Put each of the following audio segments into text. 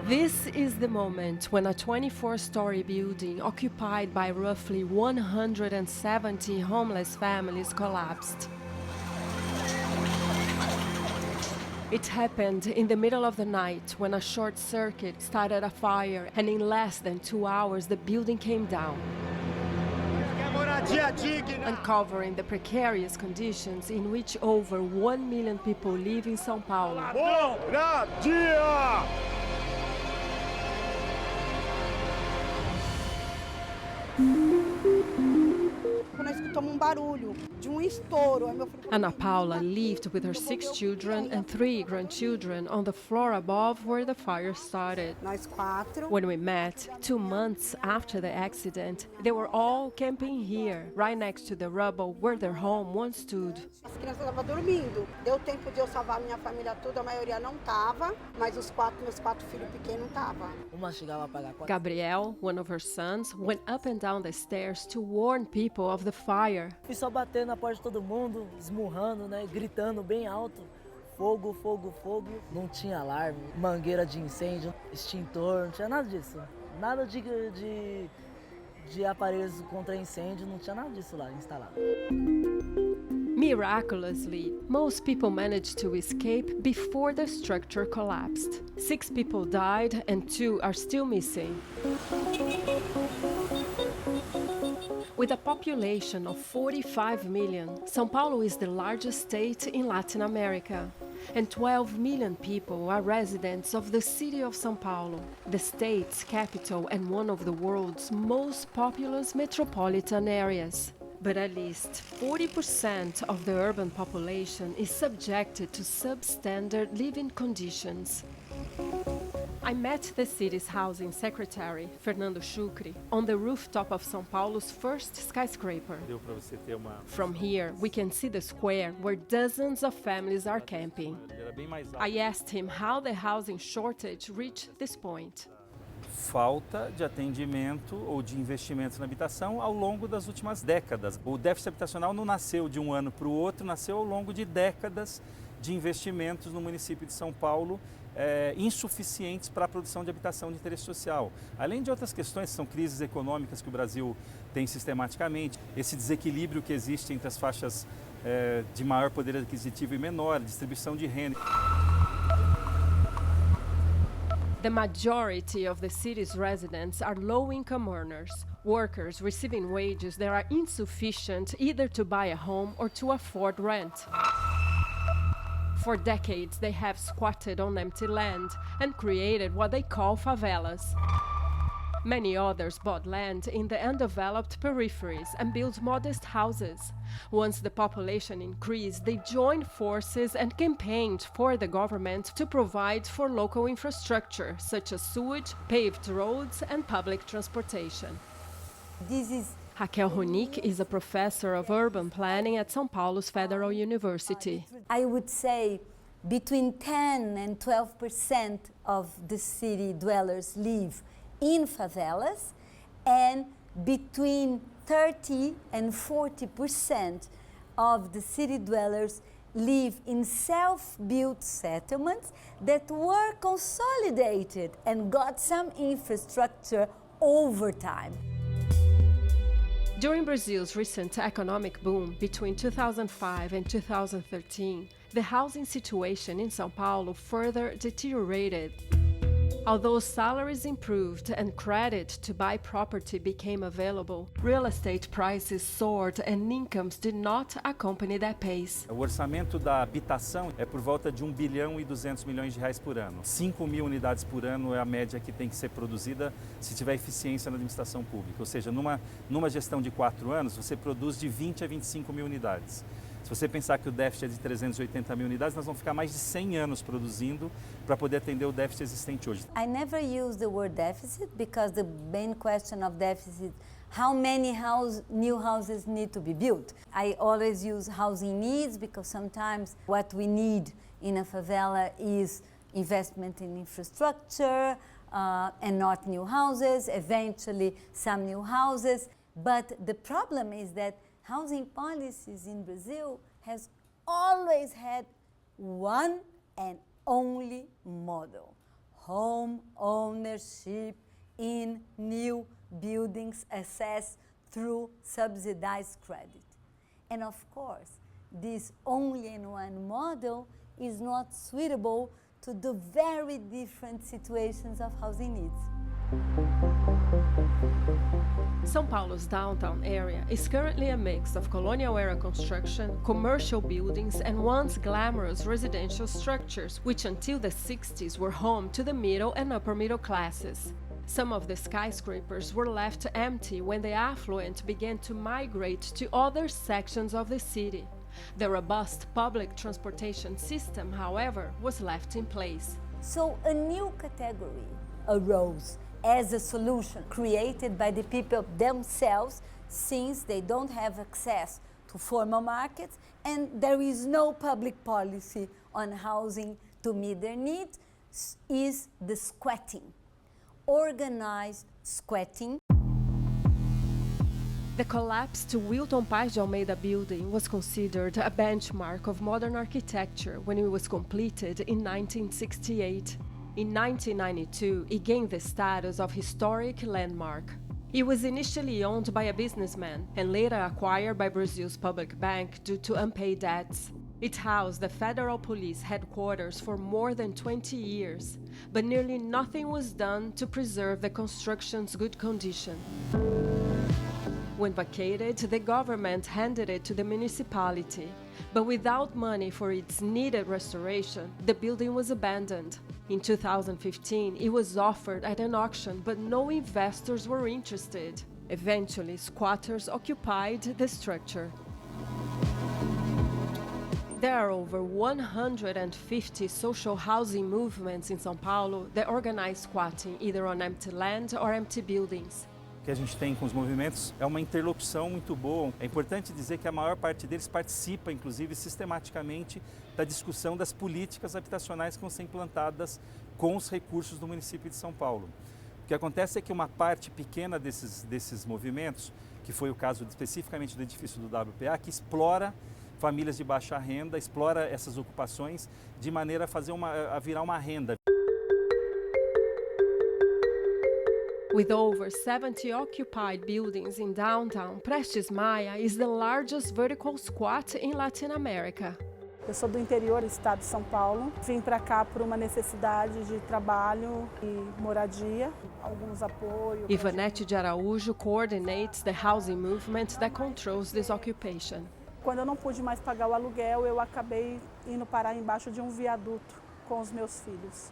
This is the moment when a 24-story building occupied by roughly 170 homeless families collapsed. It happened in the middle of the night when a short circuit started a fire, and in less than 2 hours the building came down, uncovering the precarious conditions in which over 1 million people live in São Paulo. Ana Paula lived with her 6 children and 3 grandchildren on the floor above where the fire started. When we met, 2 months after the accident, they were all camping here, right next to the rubble where their home once stood. As crianças estavam dormindo. Deu tempo de eu salvar a minha família toda, a maioria não estava, mas meus 4 filhos pequenos estavam. Gabriel, one of her sons, went up and down the stairs to warn people of the fire. Fui só bater na porta de todo mundo, esmurrando, né, gritando bem alto. Fogo, fogo, fogo. Não tinha alarme, mangueira de incêndio, extintor, não tinha nada disso. Nada de aparelhos contra incêndio, não tinha nada disso lá instalado. Miraculously, most people managed to escape before the structure collapsed. 6 people died and 2 are still missing. With a population of 45 million, São Paulo is the largest state in Latin America. And 12 million people are residents of the city of São Paulo, the state's capital and one of the world's most populous metropolitan areas. But at least 40% of the urban population is subjected to substandard living conditions. I met the city's housing secretary, Fernando Chucri, on the rooftop of São Paulo's first skyscraper. From here, we can see the square where dozens of families are camping. I asked him how the housing shortage reached this point. Falta de atendimento ou de investimentos na habitação ao longo das últimas décadas. O déficit habitacional não nasceu de um ano para o outro, nasceu ao longo de décadas de investimentos no município de São Paulo insuficientes para a produção de habitação de interesse social. Além de outras questões, são crises econômicas que o Brasil tem sistematicamente, esse desequilíbrio que existe entre as faixas de maior poder aquisitivo e menor, distribuição de renda. The majority of the city's residents are low-income earners, workers receiving wages that are insufficient either to buy a home or to afford rent. For decades, they have squatted on empty land and created what they call favelas. Many others bought land in the undeveloped peripheries and built modest houses. Once the population increased, they joined forces and campaigned for the government to provide for local infrastructure, such as sewage, paved roads, and public transportation. Raquel Ronick is a professor of urban planning at São Paulo's Federal University. I would say between 10 and 12% of the city dwellers live in favelas, and between 30 and 40% of the city dwellers live in self-built settlements that were consolidated and got some infrastructure over time. During Brazil's recent economic boom between 2005 and 2013, the housing situation in São Paulo further deteriorated. Although salaries improved and credit to buy property became available, real estate prices soared and incomes did not accompany that pace. O orçamento da habitação é por volta de 1 bilhão e 200 milhões de reais por ano. 5 mil unidades por ano é a média que tem que ser produzida se tiver eficiência na administração pública. Ou seja, numa gestão de 4 anos, você produz de 20 a 25 mil unidades. Se você pensar que o déficit é de 380 mil unidades, nós vamos ficar mais de 100 anos produzindo para poder atender o déficit existente hoje. I never use the word deficit because the main question of deficit, how many new houses need to be built? I always use housing needs because sometimes what we need in a favela is investment in infrastructure and not new houses, eventually some new houses. But the problem is that housing policies in Brazil has always had one and only model: home ownership in new buildings accessed through subsidized credit. And of course, this only-in-one model is not suitable to the very different situations of housing needs. São Paulo's downtown area is currently a mix of colonial-era construction, commercial buildings, and once glamorous residential structures, which until the 60s were home to the middle and upper middle classes. Some of the skyscrapers were left empty when the affluent began to migrate to other sections of the city. The robust public transportation system, however, was left in place. So a new category arose as a solution created by the people themselves, since they don't have access to formal markets and there is no public policy on housing to meet their needs, is the squatting, organized squatting. The collapsed Wilton Paz de Almeida building was considered a benchmark of modern architecture when it was completed in 1968. In 1992, it gained the status of historic landmark. It was initially owned by a businessman and later acquired by Brazil's public bank due to unpaid debts. It housed the federal police headquarters for more than 20 years, but nearly nothing was done to preserve the construction's good condition. When vacated, the government handed it to the municipality, but without money for its needed restoration, the building was abandoned. In 2015, it was offered at an auction, but no investors were interested. Eventually, squatters occupied the structure. There are over 150 social housing movements in São Paulo that organize squatting either on empty land or empty buildings. O que a gente tem com os movimentos é uma interlocução muito boa. É importante dizer que a maior parte deles participa, inclusive, sistematicamente da discussão das políticas habitacionais que vão ser implantadas com os recursos do município de São Paulo. O que acontece é que uma parte pequena desses movimentos, que foi o caso especificamente do edifício do WPA, que explora famílias de baixa renda, explora essas ocupações de maneira a virar uma renda. With over 70 occupied buildings in downtown, Prestes Maia is the largest vertical squat in Latin America. Eu sou do interior do estado de São Paulo. Vim para cá por uma necessidade de trabalho e moradia, alguns apoios. Ivanete de Araújo coordinates the housing movement that controls this occupation. Quando eu não pude mais pagar o aluguel, eu acabei indo parar embaixo de um viaduto com os meus filhos.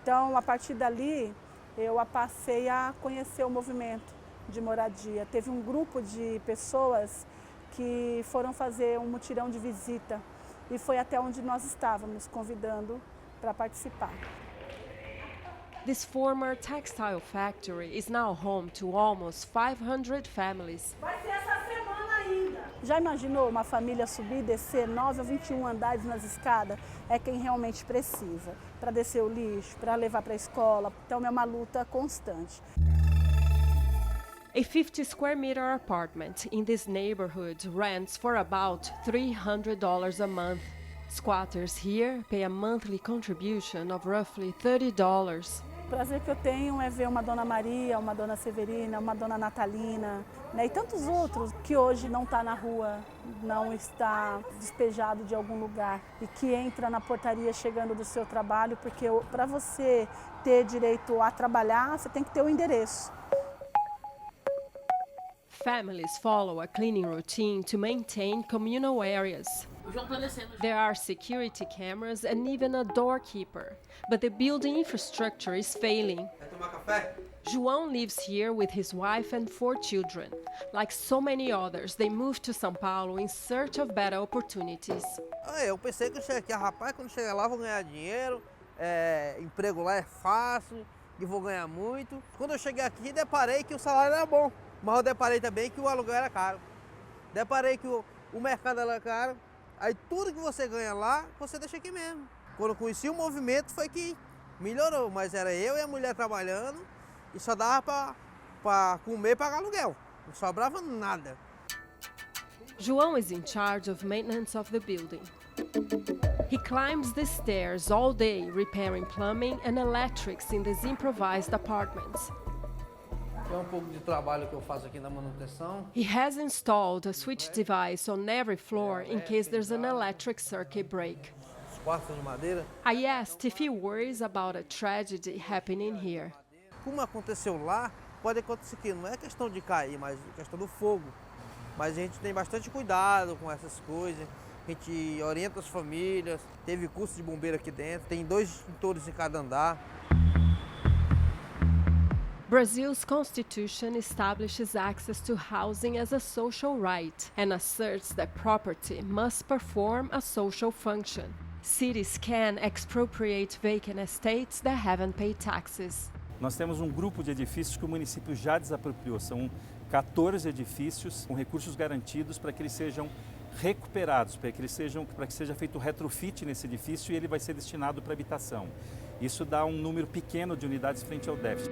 Então, a partir dali, eu passei a conhecer o movimento de moradia. Teve um grupo de pessoas que foram fazer um mutirão de visita e foi até onde nós estávamos, convidando para participar. This former textile factory is now home to almost 500 families. Vai ser essa semana ainda. Já imaginou uma família subir e descer 9 ou 21 andares nas escadas? É quem realmente precisa, para descer o lixo, para levar para a escola. Então é uma luta constante. A 50 square meter apartment in this neighborhood rents for about $300 a month. Squatters here pay a monthly contribution of roughly $30. O prazer que eu tenho é ver uma Dona Maria, uma Dona Severina, uma Dona Natalina, né, e tantos outros que hoje não está na rua, não está despejado de algum lugar e que entra na portaria chegando do seu trabalho, porque para você ter direito a trabalhar, você tem que ter o endereço. Families follow a cleaning routine to maintain communal areas. There are security cameras and even a doorkeeper, but the building infrastructure is failing. João lives here with his wife and 4 children. Like so many others, they moved to São Paulo in search of better opportunities. Eu pensei que eu cheguei aqui, rapaz, quando chegar lá vou ganhar dinheiro, emprego lá é fácil e vou ganhar muito. Quando eu cheguei aqui, deparei que o salário era bom, mas eu deparei também que o aluguel era caro. Deparei que o mercado era caro. Aí tudo que você ganha lá, você deixa aqui mesmo. Quando eu conheci o movimento foi que melhorou, mas era eu e a mulher trabalhando e só dava para comer e pagar aluguel. Não sobrava nada. João is in charge of maintenance of the building. He climbs the stairs all day repairing plumbing and electrics in these improvised apartments. É pouco de trabalho que eu faço aqui na manutenção. He has installed a switch device on every floor in case there's an electric circuit break. Os quartos de madeira. I asked if he worries about a tragedy happening here. Como aconteceu lá, pode acontecer aqui. Não é questão de cair, mas é questão do fogo. Mas a gente tem bastante cuidado com essas coisas. A gente orienta as famílias. Teve curso de bombeiro aqui dentro. Tem 2 extintores em cada andar. Brazil's constitution establishes access to housing as a social right and asserts that property must perform a social function. Cities can expropriate vacant estates that haven't paid taxes. Nós temos um grupo de edifícios que o município já desapropriou. São 14 edifícios com recursos garantidos para que eles sejam recuperados, para que seja feito retrofit nesse edifício e ele vai ser destinado para habitação. Isso dá um número pequeno de unidades frente ao déficit.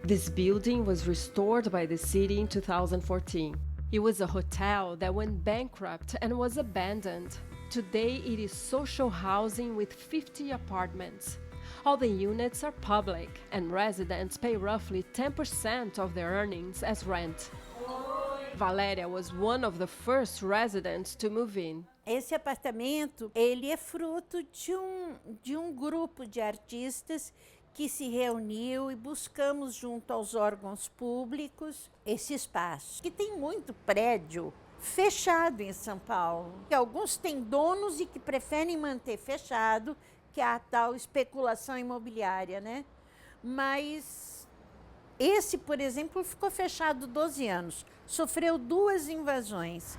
This building was restored by the city in 2014. It was a hotel that went bankrupt and was abandoned. Today it is social housing with 50 apartments. All the units are public and residents pay roughly 10% of their earnings as rent. Valéria was one of the first residents to move in. Esse apartamento, ele é fruto de um grupo de artistas que se reuniu e buscamos junto aos órgãos públicos esse espaço. Que tem muito prédio fechado em São Paulo. Alguns têm donos e que preferem manter fechado, que é a tal especulação imobiliária, né? Mas esse, por exemplo, ficou fechado 12 anos. Sofreu 2 invasões.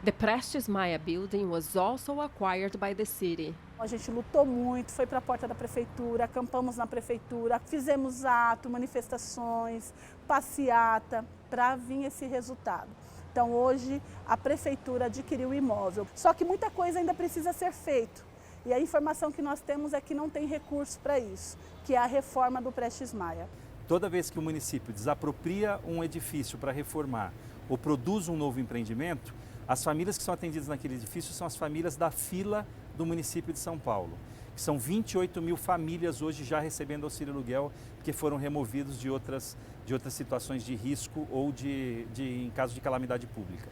The Prestes Maia building was also acquired by the city. A gente lutou muito, foi para a porta da prefeitura, acampamos na prefeitura, fizemos ato, manifestações, passeata, para vir esse resultado. Então hoje a prefeitura adquiriu o imóvel. Só que muita coisa ainda precisa ser feito. E a informação que nós temos é que não tem recurso para isso, que é a reforma do Prestes Maia. Toda vez que o município desapropria um edifício para reformar ou produz um novo empreendimento, as famílias que são atendidas naquele edifício são as famílias da fila do município de São Paulo, que são 28 mil famílias hoje já recebendo auxílio aluguel, porque foram removidos de outras situações de risco ou em caso de calamidade pública.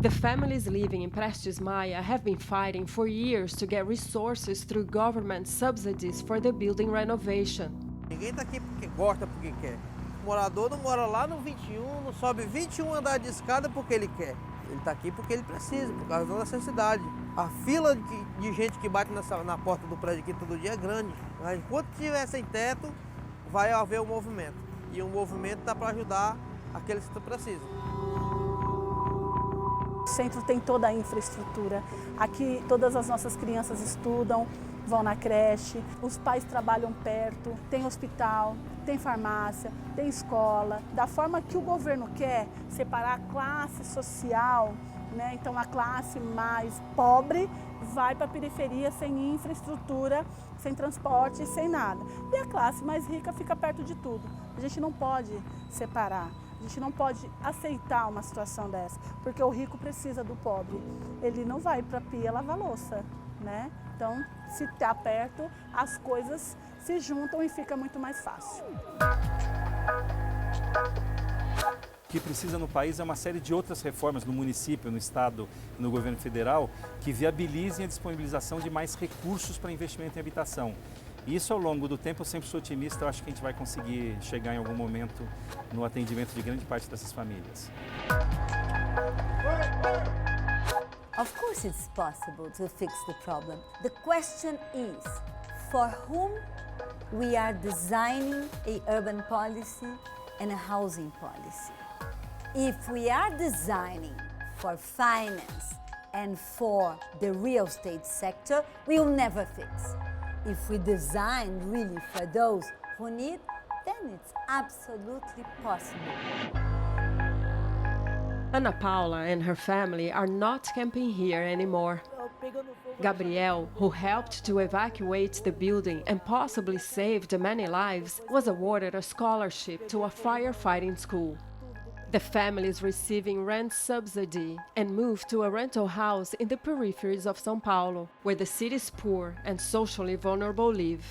The families living in Prestes Maia have been fighting for years to get resources through government subsidies for the building renovation. Ninguém está aqui porque gosta, porque quer. O morador não mora lá no 21, não sobe 21 andares de escada porque ele quer. Ele está aqui porque ele precisa, por causa da necessidade. A fila de gente que bate na porta do prédio aqui todo dia é grande. Mas enquanto tiver sem teto, vai haver um movimento. E o movimento dá para ajudar aqueles que precisam. O centro tem toda a infraestrutura. Aqui todas as nossas crianças estudam, vão na creche, os pais trabalham perto, tem hospital, tem farmácia, tem escola. Da forma que o governo quer separar a classe social, né? Então a classe mais pobre vai para a periferia sem infraestrutura, sem transporte, sem nada. E a classe mais rica fica perto de tudo. A gente não pode separar. A gente não pode aceitar uma situação dessa, porque o rico precisa do pobre. Ele não vai para a pia lavar louça, né? Então, se está perto, as coisas se juntam e fica muito mais fácil. O que precisa no país é uma série de outras reformas no município, no estado e no governo federal que viabilizem a disponibilização de mais recursos para investimento em habitação. E isso ao longo do tempo, eu sempre sou otimista, eu acho que a gente vai conseguir chegar em algum momento no atendimento de grande parte dessas famílias. Of course it's possible to fix the problem. The question is, for whom we are designing a urban policy and a housing policy. If we are designing for finance and for the real estate sector, we will never fix. If we design really for those who need, then it's absolutely possible. Ana Paula and her family are not camping here anymore. Gabriel, who helped to evacuate the building and possibly saved many lives, was awarded a scholarship to a firefighting school. The families receiving rent subsidy and moved to a rental house in the peripheries of São Paulo, where the city's poor and socially vulnerable live.